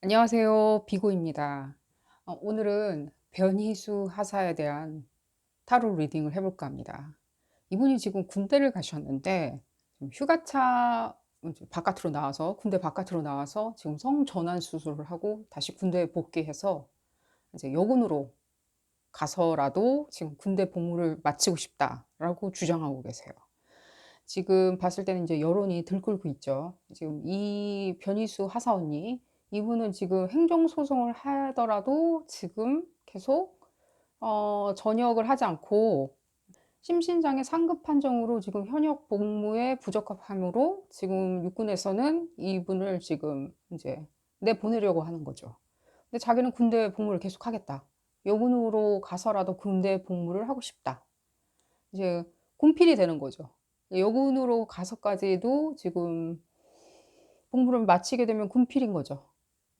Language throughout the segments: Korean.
안녕하세요. 비고입니다. 오늘은 변희수 하사에 대한 타로 리딩을 해볼까 합니다. 이분이 지금 군대를 가셨는데 지금 휴가차 이제 바깥으로 나와서 군대 바깥으로 나와서 지금 성전환 수술을 하고 다시 군대에 복귀해서 이제 여군으로 가서라도 지금 군대 복무를 마치고 싶다라고 주장하고 계세요. 지금 봤을 때는 이제 여론이 들끓고 있죠. 지금 이 변희수 하사 언니, 이분은 지금 행정소송을 하더라도 지금 계속 전역을 하지 않고 심신장애 상급 판정으로 지금 현역 복무에 부적합함으로 지금 육군에서는 이분을 지금 이제 내보내려고 하는 거죠. 근데 자기는 군대 복무를 계속 하겠다. 여군으로 가서라도 군대 복무를 하고 싶다. 이제 군필이 되는 거죠. 여군으로 가서까지도 지금 복무를 마치게 되면 군필인 거죠.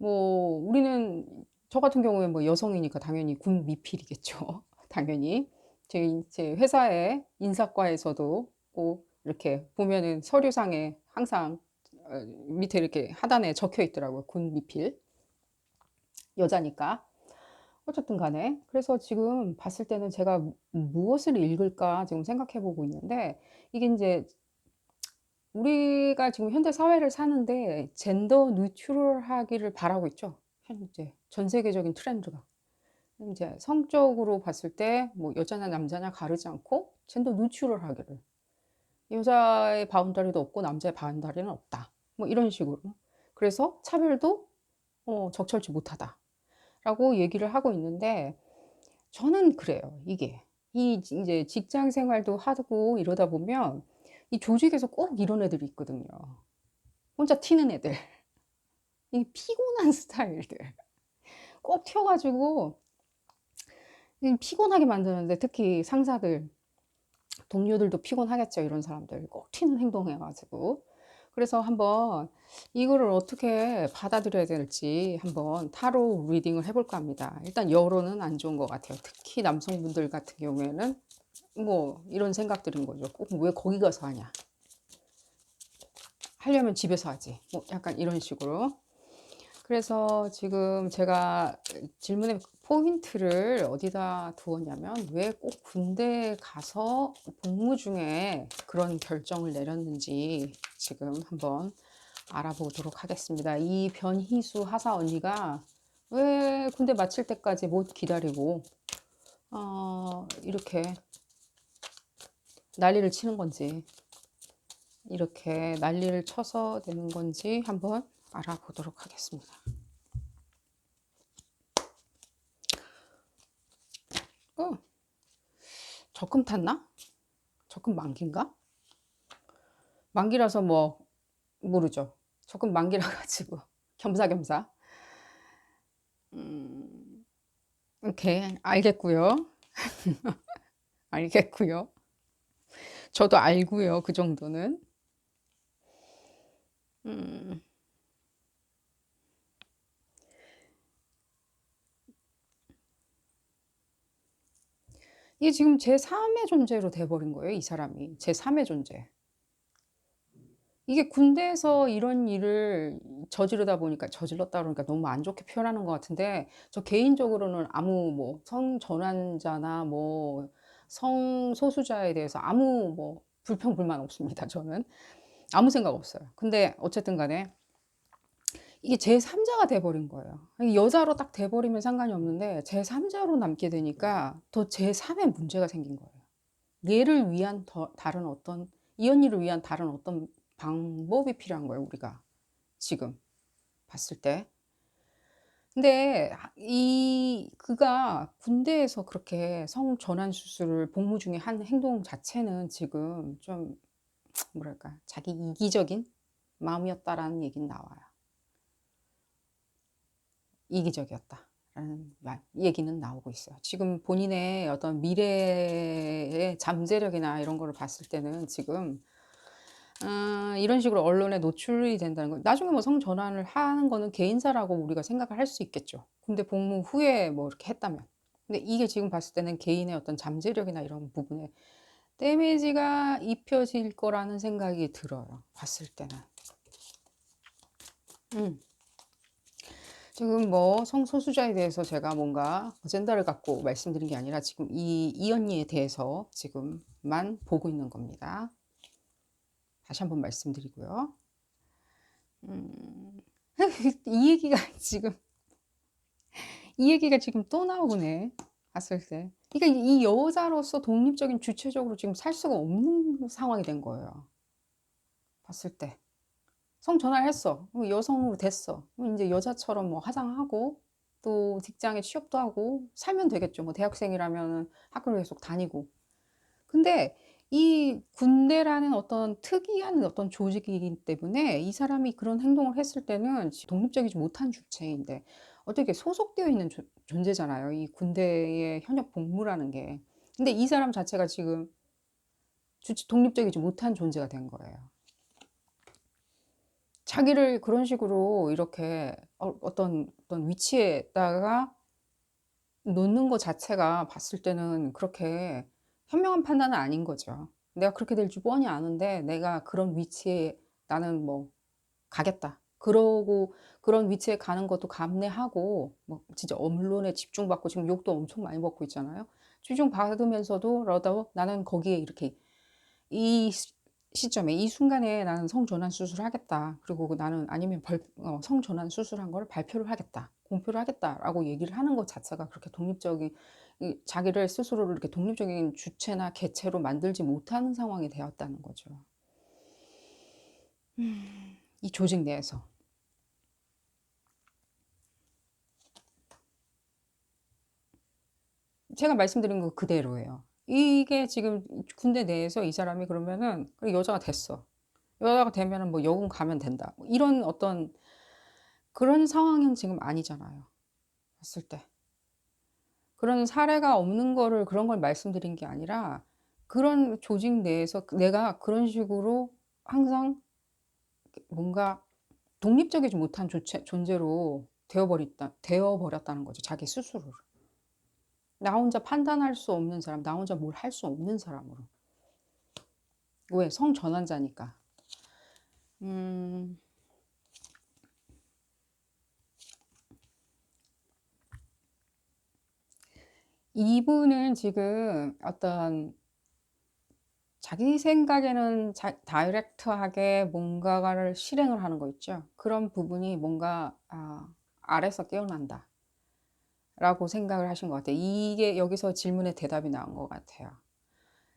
뭐 우리는 저 같은 경우에 뭐 여성이니까 당연히 군 미필이겠죠. 당연히 제 회사의 인사과에서도 꼭 이렇게 보면은 서류상에 항상 밑에 이렇게 하단에 적혀 있더라고요. 군 미필. 여자니까. 어쨌든 간에 그래서 지금 봤을 때는 제가 무엇을 읽을까 지금 생각해 보고 있는데, 이게 인제 우리가 지금 현대 사회를 사는데 젠더 뉴트럴하기를 바라고 있죠. 현재 전 세계적인 트렌드가. 인제 성적으로 봤을 때 뭐 여자냐 남자냐 가르지 않고 젠더 뉴트럴하기를. 여자의 바운더리도 없고 남자의 바운더리는 없다. 뭐 이런 식으로. 그래서 차별도 적절치 못하다라고 얘기를 하고 있는데, 저는 그래요. 이게 이제 직장 생활도 하고 이러다 보면 이 조직에서 꼭 이런 애들이 있거든요. 혼자 튀는 애들. 이 피곤한 스타일들. 꼭 튀어 가지고 이 피곤하게 만드는데, 특히 상사들, 동료들도 피곤하겠죠, 이런 사람들. 꼭 튀는 행동해 가지고. 그래서 한번 이거를 어떻게 받아들여야 될지 한번 타로 리딩을 해 볼까 합니다. 일단 여론은 안 좋은 것 같아요. 특히 남성분들 같은 경우에는 뭐 이런 생각들인 거죠. '꼭 왜 거기 가서 하냐. 하려면 집에서 하지.' 뭐 약간 이런 식으로. 그래서 지금 제가 질문의 포인트를 어디다 두었냐면, 왜 꼭 군대에 가서 복무 중에 그런 결정을 내렸는지 지금 한번 알아보도록 하겠습니다. 이 변희수 하사 언니가 왜 군대 마칠 때까지 못 기다리고 이렇게 난리를 치는 건지, 이렇게 난리를 쳐서 되는 건지 한번 알아보도록 하겠습니다. 어, 적금 탔나? 적금 만기인가? 만기라서 뭐 모르죠. 적금 만기라 가지고 겸사겸사. 음, 오케이, 알겠고요. 알겠고요. 저도 알고요. 그 정도는. 음, 이게 지금 제3의 존재로 돼버린 거예요, 이 사람이. 제3의 존재. 이게 군대에서 이런 일을 저지르다 보니까, 저질렀다 그러니까 너무 안 좋게 표현하는 것 같은데, 저 개인적으로는 아무 뭐 성전환자나 뭐 성소수자에 대해서 아무 뭐 불평 불만 없습니다, 저는. 아무 생각 없어요. 근데 어쨌든 간에 이게 제3자가 돼 버린 거예요. 이 여자로 딱 돼 버리면 상관이 없는데 제3자로 남게 되니까 더 제3의 문제가 생긴 거예요. 얘를 위한 더 다른 어떤, 이 언니를 위한 다른 어떤 방법이 필요한 거예요, 우리가 지금 봤을 때. 근데 이 그가 군대에서 그렇게 성전환 수술을 복무 중에 한 행동 자체는 지금 좀 뭐랄까, 자기 이기적인 마음이었다라는 얘기는 나와요. 이기적이었다라는 얘기는 나오고 있어요. 지금 본인의 어떤 미래의 잠재력이나 이런 거를 봤을 때는 지금 이런 식으로 언론에 노출이 된다는 건, 나중에 뭐 성전환을 하는 거는 개인사라고 우리가 생각을 할 수 있겠죠. 군대 복무 후에 뭐 이렇게 했다면. 근데 이게 지금 봤을 때는 개인의 어떤 잠재력이나 이런 부분에 데미지가 입혀질 거라는 생각이 들어요, 봤을 때는. 음. 지금 뭐 성소수자에 대해서 제가 뭔가 어젠다를 갖고 말씀드린 게 아니라 지금 이 언니에 대해서 지금만 보고 있는 겁니다. 다시 한번 말씀드리고요. 음. 이 얘기가 지금 이 얘기가 지금 또 나오네, 봤을 때. 그러니까 이 여자로서 독립적인 주체적으로 지금 살 수가 없는 상황이 된 거예요, 봤을 때. 성전환을 했어. 여성으로 됐어. 그럼 인제 여자처럼 뭐 화장하고 또 직장에 취업도 하고 살면 되겠죠. 뭐 대학생이라면은 학교를 계속 다니고. 근데 이 군대라는 어떤 특이한 어떤 조직이기 때문에 이 사람이 그런 행동을 했을 때는 독립적이지 못한 주체인데 어떻게 소속되어 있는 존재잖아요, 이 군대의 현역 복무라는 게. 근데 이 사람 자체가 지금 독립적이지 못한 존재가 된 거예요. 자기를 그런 식으로 이렇게 어떤 위치에다가 놓는 것 자체가 봤을 때는 그렇게 현명한 판단은 아닌 거죠. 내가 그렇게 될 줄 뻔히 아는데 내가 그런 위치에 나는 뭐 가겠다. 그러고 그런 위치에 가는 것도 감내하고 뭐 진짜 언론에 집중받고 지금 욕도 엄청 많이 먹고 있잖아요. 집중받으면서도 나는 거기에 이렇게 이 시점에 이 순간에 '나는 성전환 수술을 하겠다. 그리고 나는 아니면 성전환 수술한 거를 발표를 하겠다. 공표를 하겠다.'라고 얘기를 하는 것 자체가 그렇게 독립적인 자기를 스스로를 이렇게 독립적인 주체나 개체로 만들지 못하는 상황이 되었다는 거죠. 이 조직 내에서. 제가 말씀드린 거 그대로예요. 이게 지금 군대 내에서 이 사람이 그러면은 그래 여자가 됐어. 여자가 되면은 뭐 여군 가면 된다. 뭐 이런 어떤 그런 상황은 지금 아니잖아요, 봤을 때. 그런 사례가 없는 거를 그런 걸 말씀드린 게 아니라 그런 조직 내에서 내가 그런 식으로 항상 뭔가 독립적이지 못한 존재로 되어 버렸다는 거죠, 자기 스스로를. 나 혼자 판단할 수 없는 사람, 나 혼자 뭘 할 수 없는 사람으로. 왜? 성전환자니까. 음. 이분은 지금 어떤 자기 생각에는 다이렉트하게 뭔가를 실행을 하는 거 있죠. 그런 부분이 뭔가 '알에서 깨어난다.'라고 생각을 하신 것 같아요. 이게 여기서 질문에 대답이 나온 것 같아요.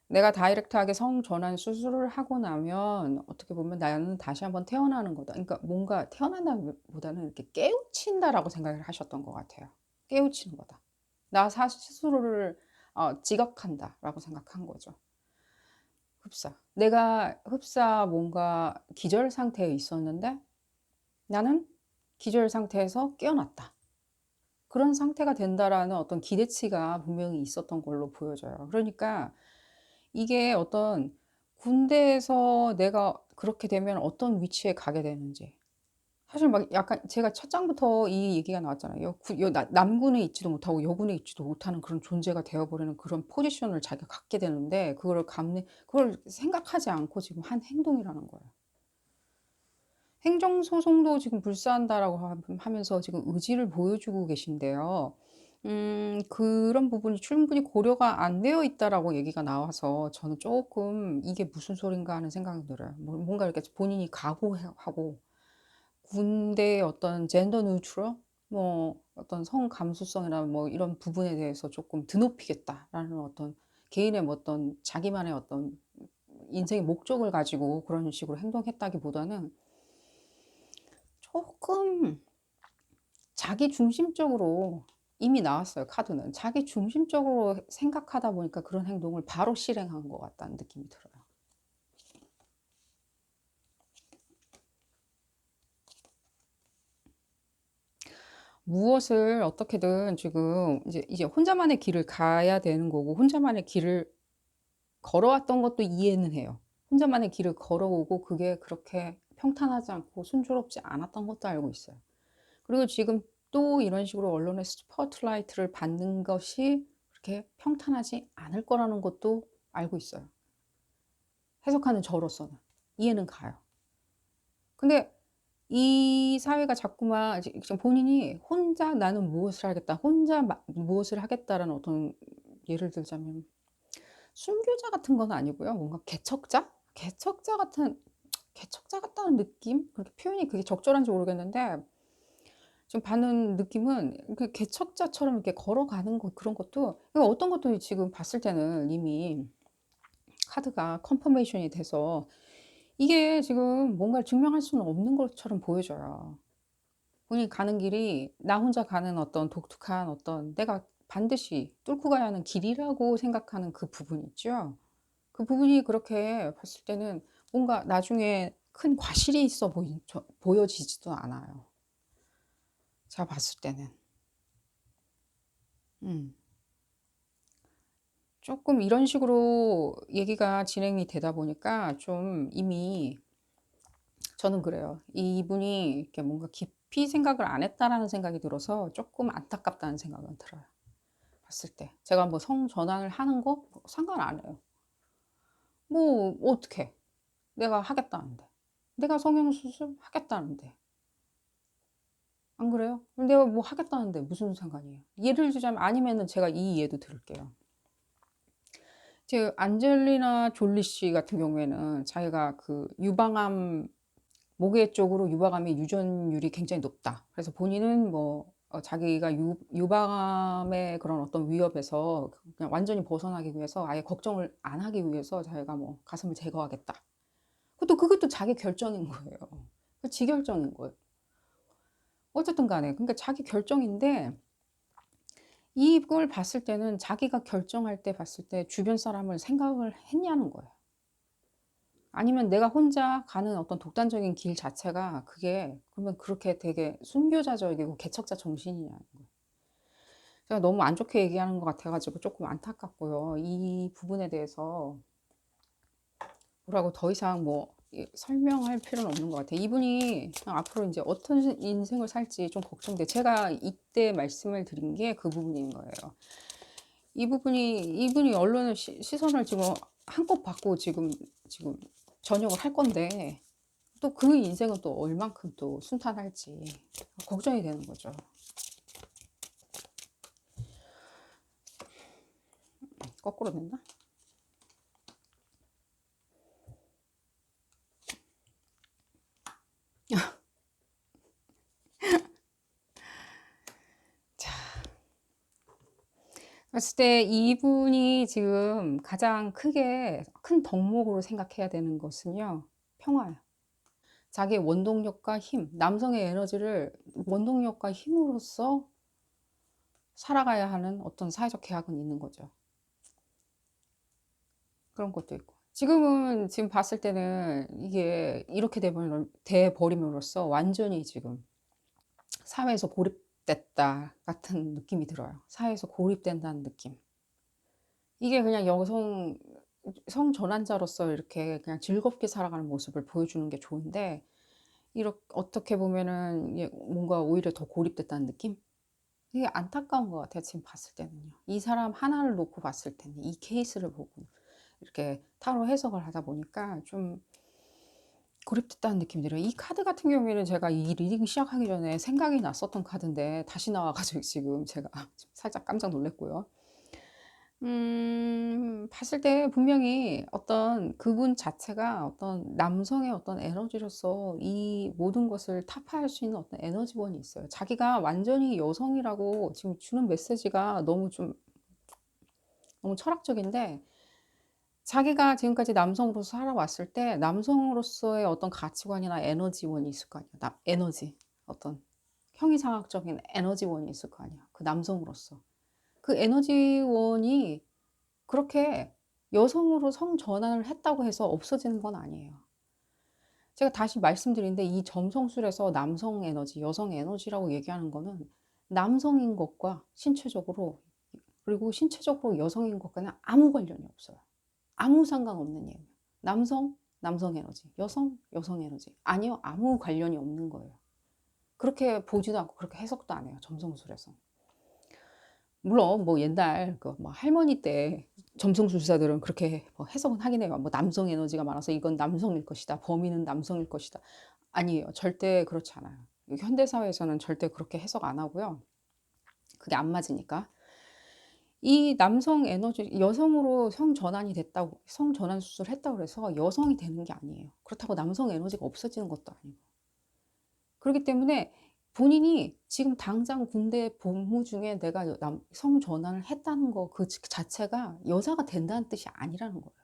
내가 다이렉트하게 성전환 수술을 하고 나면 어떻게 보면 '나는 다시 한번 태어나는 거다.' 그러니까 뭔가 태어난다기보다는 이렇게 '깨우친다.'라고 생각을 하셨던 것 같아요. '깨우치는 거다. 나 스스로를 지각한다.'라고 생각한 거죠. 내가 흡사 뭔가 기절 상태에 있었는데 나는 기절 상태에서 깨어났다. 그런 상태가 된다라는 어떤 기대치가 분명히 있었던 걸로 보여져요. 그러니까 이게 어떤 군대에서 내가 그렇게 되면 어떤 위치에 가게 되는지 사실 막 약간 제가 첫 장부터 이 얘기가 나왔잖아요. 남군에 있지도 못하고 여군에 있지도 못하는 그런 존재가 되어 버리는 그런 포지션을 자기가 갖게 되는데 그걸 생각하지 않고 지금 한 행동이라는 거예요. 행정소송도 지금 불사한다라고 하면서 지금 의지를 보여주고 계신데요. 그런 부분이 충분히 고려가 안 되어 있다라고 얘기가 나와서 저는 쪼끔 '이게 무슨 소린가.' 하는 생각이 들어요. 뭔가 이렇게 본인이 각오하고 군대의 어떤 젠더 뉴트럴 뭐 어떤 성 감수성이나 뭐 이런 부분에 대해서 쪼끔 드높이겠다라는 어떤 개인의 뭐 어떤 자기만의 어떤 인생의 목적을 가지고 그런 식으로 행동했다기보다는 쪼끔 자기 중심적으로 이미 나왔어요, 카드는. 자기 중심적으로 생각하다 보니까 그런 행동을 바로 실행한 것 같다는 느낌이 들어요. 무엇을 어떻게든 지금 이제 혼자만의 길을 가야 되는 거고 혼자만의 길을 걸어왔던 것도 이해는 해요. 혼자만의 길을 걸어오고 그게 그렇게 평탄하지 않고 순조롭지 않았던 것도 알고 있어요. 그리고 지금 또 이런 식으로 언론의 스포트라이트를 받는 것이 그렇게 평탄하지 않을 거라는 것도 알고 있어요. 해석하는 저로서는. 이해는 가요. 근데 이 사회가 자꾸만 이제 지금 본인이 혼자 '나는 무엇을 하겠다. 혼자 무엇을 하겠다.'라는 어떤, 예를 들자면 순교자 같은 건 아니고요. 뭔가 개척자? 개척자 같은, 개척자 같다는 느낌? 그렇게 표현이 그게 적절한지 모르겠는데 좀 받는 느낌은 그 개척자처럼 이렇게 걸어가는 것, 그런 것도, 그러니까 어떤 것도 지금 봤을 때는 이미 카드가 컨퍼메이션이 돼서 이게 지금 뭔가를 증명할 수는 없는 것처럼 보여져요. 본인이 가는 길이 나 혼자 가는 어떤 독특한 어떤, 내가 반드시 뚫고 가야 하는 길이라고 생각하는 그 부분 있죠. 그 부분이 그렇게 봤을 때는 뭔가 나중에 큰 과실이 있어 보여지지도 않아요, 제가 봤을 때는. 음. 쪼끔 이런 식으로 얘기가 진행이 되다 보니까 좀 이미, 저는 그래요. 이분이 이렇게 뭔가 깊이 생각을 안 했다라는 생각이 들어서 쪼끔 안타깝다는 생각은 들어요, 봤을 때. 제가 뭐 성 전환을 하는 거 상관 안 해요. 뭐 어떡해. 내가 하겠다는데. 내가 성형수술 하겠다는데. 안 그래요? 내가 뭐 하겠다는데 무슨 상관이에요. 예를 들자면, 아니면은 제가 이 예도 들을게요. 안젤리나 졸리 씨 같은 경우에는 자기가 그 유방암, 모계 쪽으로 유방암의 유전율이 굉장히 높다. 그래서 본인은 뭐 자기가 유방암의 그런 어떤 위협에서 그냥 완전히 벗어나기 위해서 아예 걱정을 안 하기 위해서 자기가 뭐 가슴을 제거하겠다. 그것도 자기 결정인 거예요. 지 결정인 거예요. 어쨌든 간에 그러니까 자기 결정인데, 이걸 봤을 때는 자기가 결정할 때 봤을 때 주변 사람을 생각을 했냐는 거예요. 아니면 내가 혼자 가는 어떤 독단적인 길 자체가 그게 그러면 그렇게 되게 순교자적이고 개척자 정신이냐는 거예요. 제가 너무 안 좋게 얘기하는 것 같아 가지고 쪼끔 안타깝고요. 이 부분에 대해서 뭐라고 더 이상 뭐 설명할 필요는 없는 것 같아요. 이분이 앞으로 인제 어떤 인생을 살지 좀 걱정돼요. 제가 이때 말씀을 드린 게 그 부분인 거예요. 이분이 언론의 시선을 지금 한껏 받고 지금 전역을 할 건데, 또 그 인생은 또 얼만큼 또 순탄할지 걱정이 되는 거죠. 거꾸로 됐나? 자, 봤을 때 이분이 지금 가장 크게 큰 덕목으로 생각해야 되는 것은요, 평화예요. 자기의 원동력과 힘, 남성의 에너지를 원동력과 힘으로써 살아가야 하는 어떤 사회적 계약은 있는 거죠. 그런 것도 있고. 지금 봤을 때는 이게 이렇게 돼 버림으로써 완전히 지금 '사회에서 고립됐다.' 같은 느낌이 들어요. 사회에서 고립된다는 느낌. 이게 그냥 성전환자로서 이렇게 그냥 즐겁게 살아가는 모습을 보여주는 게 좋은데, 어떻게 보면은 이게 뭔가 오히려 더 고립됐다는 느낌? 되게 안타까운 것 같아요, 지금 봤을 때는요. 이 사람 하나를 놓고 봤을 때는, 이 케이스를 보고 이렇게 타로 해석을 하다 보니까 좀 고립됐다는 느낌이 들어요. 이 카드 같은 경우에는 제가 이 리딩 시작하기 전에 생각이 났었던 카드인데 다시 나와 가지고 지금 제가 좀 살짝 깜짝 놀랐고요. 봤을 때 분명히 어떤 그분 자체가 어떤 남성의 어떤 에너지로서 이 모든 것을 타파할 수 있는 어떤 에너지원이 있어요. 자기가 완전히 여성이라고 지금 주는 메시지가 너무 철학적인데, 자기가 지금까지 남성으로서 살아왔을 때 남성으로서의 어떤 가치관이나 에너지원이 있을 거 아니에요. 에너지, 어떤 형이상학적인 에너지원이 있을 거 아니에요, 그 남성으로서. 그 에너지원이 그렇게 여성으로 성전환을 했다고 해서 없어지는 건 아니에요. 제가 다시 말씀드리는데, 이 점성술에서 남성 에너지, 여성 에너지라고 얘기하는 거는 남성인 것과 신체적으로, 그리고 신체적으로 여성인 것과는 아무 관련이 없어요. 아무 상관없는 예예요. 남성, 남성 에너지, 여성, 여성 에너지. 아니요. 아무 관련이 없는 거예요. 그렇게 보지도 않고 그렇게 해석도 안 해요, 점성술에서. 물론 뭐 옛날 그 뭐 할머니 때 점성술사들은 그렇게 뭐 해석은 하긴 해요. 뭐 남성 에너지가 많아서 이건 남성일 것이다. 범인은 남성일 것이다. 아니에요. 절대 그렇지 않아요. 현대 사회에서는 절대 그렇게 해석 안 하고요. 그게 안 맞으니까. 이 남성 에너지 여성으로 성전환이 됐다고 성전환 수술을 했다고 그래서 여성이 되는 게 아니에요. 그렇다고 남성 에너지가 없어지는 것도 아니고. 그렇기 때문에 본인이 지금 당장 군대 복무 중에 내가 성전환을 했다는 거 그 자체가 여자가 된다는 뜻이 아니라는 거예요.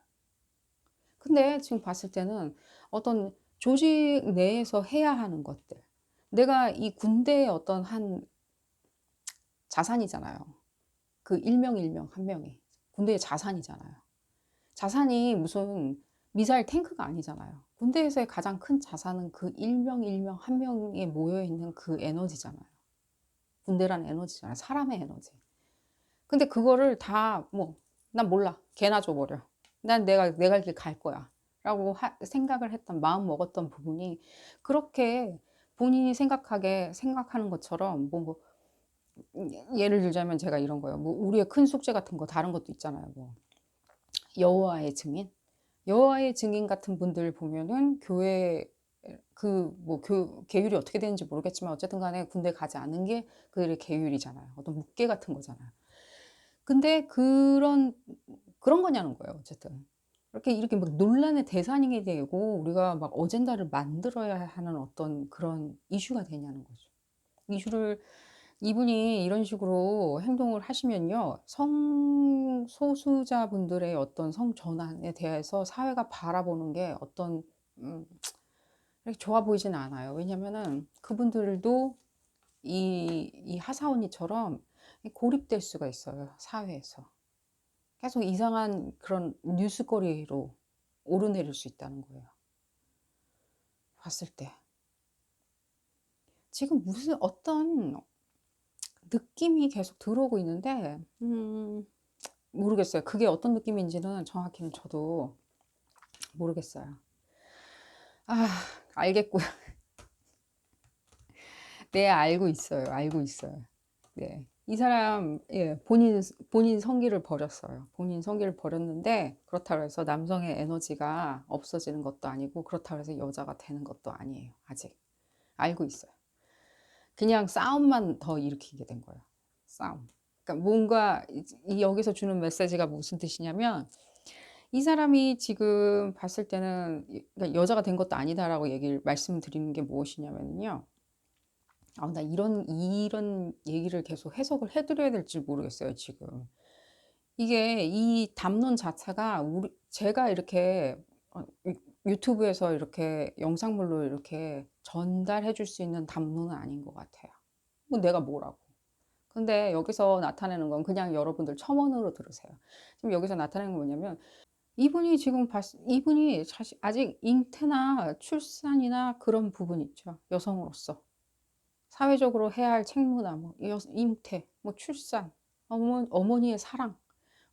근데 지금 봤을 때는 어떤 조직 내에서 해야 하는 것들, 내가 이 군대의 어떤 한 자산이잖아요. 그 일명 일명 한 명이 군대의 자산이잖아요. 자산이 무슨 미사일 탱크가 아니잖아요. 군대에서의 가장 큰 자산은 그 일명 일명 한 명에 모여 있는 그 에너지잖아요. 군대라는 에너지잖아요. 사람의 에너지. 근데 그거를 다 뭐 "난 몰라. 개나 줘 버려. 난 내 갈 길 갈 거야." 라고 생각을 했던 마음 먹었던 부분이 그렇게 본인이 생각하는 것처럼 뭐 예를 들자면 제가 이런 거예요. 뭐 우리의 큰 숙제 같은 거 다른 것도 있잖아요. 뭐 여호와의 증인? 여호와의 증인 같은 분들 보면은 교회 그 뭐 계율이 어떻게 되는지 모르겠지만 어쨌든 간에 군대 가지 않은 게 그들의 계율이잖아요. 어떤 묵계 같은 거잖아요. 근데 그런 거냐는 거예요 어쨌든. 이렇게 막 논란의 대상이 되고 우리가 막 어젠다를 만들어야 하는 어떤 그런 이슈가 되냐는 거죠. 이슈를 이분이 이런 식으로 행동을 하시면요. 성소수자분들의 어떤 성전환에 대해서 사회가 바라보는 게 어떤 음 이렇게 좋아 보이지는 않아요. 왜냐면은 그분들도 이 하사 언니처럼 고립될 수가 있어요, 사회에서. 계속 이상한 그런 뉴스거리로 오르내릴 수 있다는 거예요, 봤을 때. 지금 무슨 어떤 느낌이 계속 들어오고 있는데 모르겠어요. 그게 어떤 느낌인지는 정확히는 저도 모르겠어요. 아 알겠고요. 네 알고 있어요. 알고 있어요. 네. 이 사람 예 본인 성기를 버렸어요. 본인 성기를 버렸는데 그렇다고 해서 남성의 에너지가 없어지는 것도 아니고 그렇다고 해서 여자가 되는 것도 아니에요 아직. 알고 있어요. 그냥 싸움만 더 일으키게 된 거예요. 싸움. 그러니까 뭔가 여기서 주는 메시지가 무슨 뜻이냐면 이 사람이 지금 봤을 때는 그러니까 "여자가 된 것도 아니다."라고 말씀드리는 게 무엇이냐면요. 나 이런 얘기를 계속 해석을 해 드려야 될지 모르겠어요 지금. 이게 이 담론 자체가 제가 이렇게 유튜브에서 이렇게 영상물로 이렇게 전달해 줄 수 있는 담론은 아닌 것 같아요. 뭐 내가 뭐라고. 근데 여기서 나타내는 건 그냥 여러분들 첨언으로 들으세요. 지금 여기서 나타내는 건 뭐냐면 이분이 사실 아직 잉태나 출산이나 그런 부분 있죠, 여성으로서. 사회적으로 해야 할 책무나 뭐 잉태, 뭐 출산, 어머니의 사랑,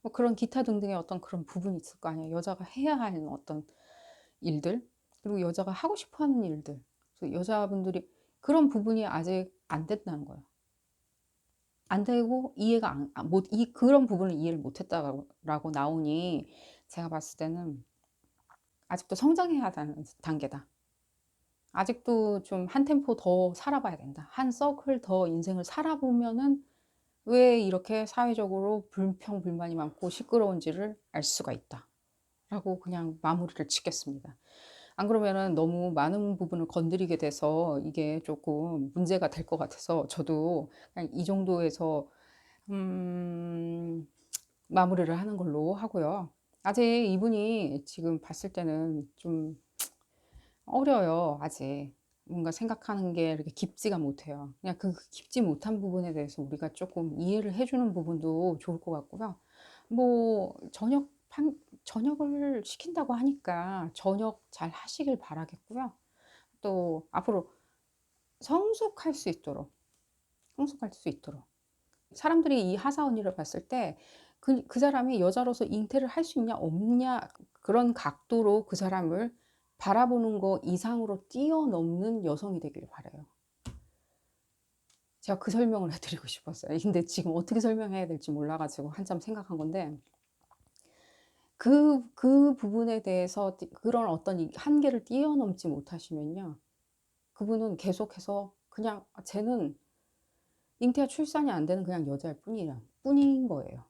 뭐 그런 기타 등등의 어떤 그런 부분이 있을 거 아니에요. 여자가 해야 하는 어떤 일들, 그리고 여자가 하고 싶어 하는 일들. 그래서 여자분들이 그런 부분이 아직 안 됐다는 거예요. 안 되고 이해가 못 그런 부분을 이해를 못 했다라고 나오니 제가 봤을 때는 아직도 성장해야 하는 단계다. 아직도 좀 한 템포 더 살아봐야 된다. 한 서클 더 인생을 살아보면은 왜 이렇게 사회적으로 불평불만이 많고 시끄러운지를 알 수가 있다. 라고 그냥 마무리를 짓겠습니다. 안 그러면은 너무 많은 부분을 건드리게 돼서 이게 조금 문제가 될 것 같아서 저도 그냥 이 정도에서 음 마무리를 하는 걸로 하고요. 아직 이분이 지금 봤을 때는 좀 어려요 아직. 뭔가 생각하는 게 이렇게 깊지가 못해요. 그냥 그 깊지 못한 부분에 대해서 우리가 조금 이해를 해 주는 부분도 좋을 것 같고요. 뭐 전역을 시킨다고 하니까 전역 잘 하시길 바라겠고요. 또 앞으로 성숙할 수 있도록, 성숙할 수 있도록. 사람들이 이 하사 언니를 봤을 때 그 사람이 여자로서 잉태를 할 수 있냐 없냐 그런 각도로 그 사람을 바라보는 거 이상으로 뛰어넘는 여성이 되길 바라요. 제가 그 설명을 해 드리고 싶었어요. 근데 지금 어떻게 설명해야 될지 몰라 가지고 한참 생각한 건데 그 부분에 대해서 그런 어떤 이 한계를 뛰어넘지 못하시면요. 그분은 계속해서 그냥 쟤는 잉태와 출산이 안 되는 그냥 여자일 뿐인 거예요.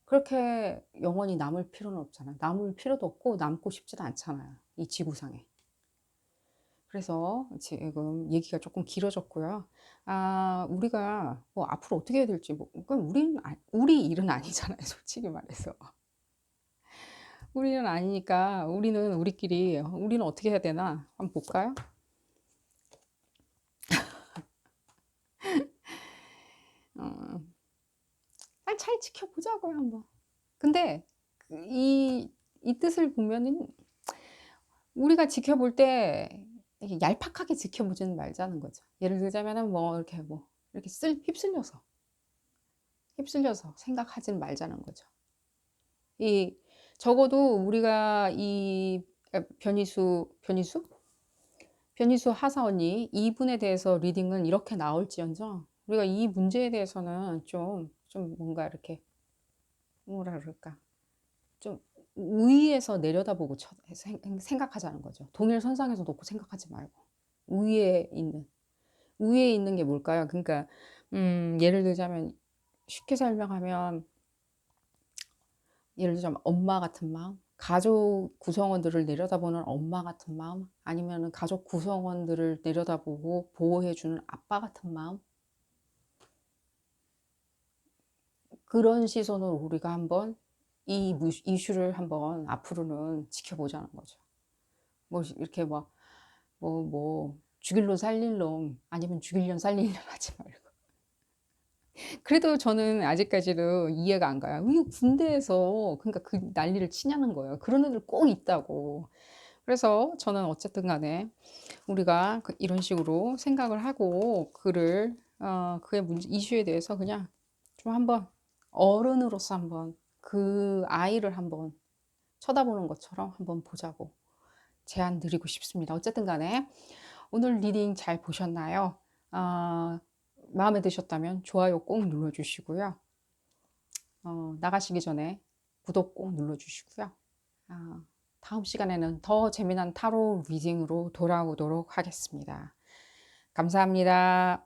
그렇게 영원히 남을 필요는 없잖아요. 남을 필요도 없고 남고 싶지도 않잖아요, 이 지구상에. 그래서 지금 얘기가 조금 길어졌고요. 우리가 뭐 앞으로 어떻게 해야 될지 뭐 그건 우리 일은 아니잖아요, 솔직히 말해서. 우리 일은 아니니까 우리는 우리끼리 우리는 어떻게 해야 되나 한번 볼까요? 어, 잘 지켜보자고요, 한번. 근데 이 뜻을 보면은 우리가 지켜볼 때 이렇게 얄팍하게 지켜보지는 말자는 거죠. 예를 들자면은 뭐 이렇게 휩쓸려서 생각하지는 말자는 거죠. 이 적어도 우리가 이 변희수 하사 언니 이분에 대해서 리딩은 이렇게 나올지언정 우리가 이 문제에 대해서는 좀 뭔가 이렇게 뭐라 그럴까 좀 위에서 내려다보고 생각하자는 거죠. 동일선상에서 놓고 생각하지 말고 위에 있는 위에 있는 게 뭘까요? 그러니까 예를 들자면 쉽게 설명하면 예를 들자면 엄마 같은 마음, 가족 구성원들을 내려다보는 엄마 같은 마음, 아니면은 가족 구성원들을 내려다보고 보호해 주는 아빠 같은 마음, 그런 시선으로 우리가 한번 이 이슈를 한번 앞으로는 지켜보자는 거죠. 뭐 이렇게 죽일 놈 살릴 놈 아니면 죽일 년 살릴 년 하지 말고. 그래도 저는 아직까지도 이해가 안 가요. 왜 군대에서 그러니까 그 난리를 치냐는 거예요. 그런 애들 꼭 있다고. 그래서 저는 어쨌든 간에 우리가 이런 식으로 생각을 하고 그의 문제 이슈에 대해서 그냥 좀 한번 어른으로서 한번 그 아이를 한번 쳐다보는 것처럼 한번 보자고 제안 드리고 싶습니다. 어쨌든 간에 오늘 리딩 잘 보셨나요? 어, 마음에 드셨다면 좋아요 꼭 눌러주시고요. 나가시기 전에 구독 꼭 눌러주시고요. 아, 다음 시간에는 더 재미난 타로 리딩으로 돌아오도록 하겠습니다. 감사합니다.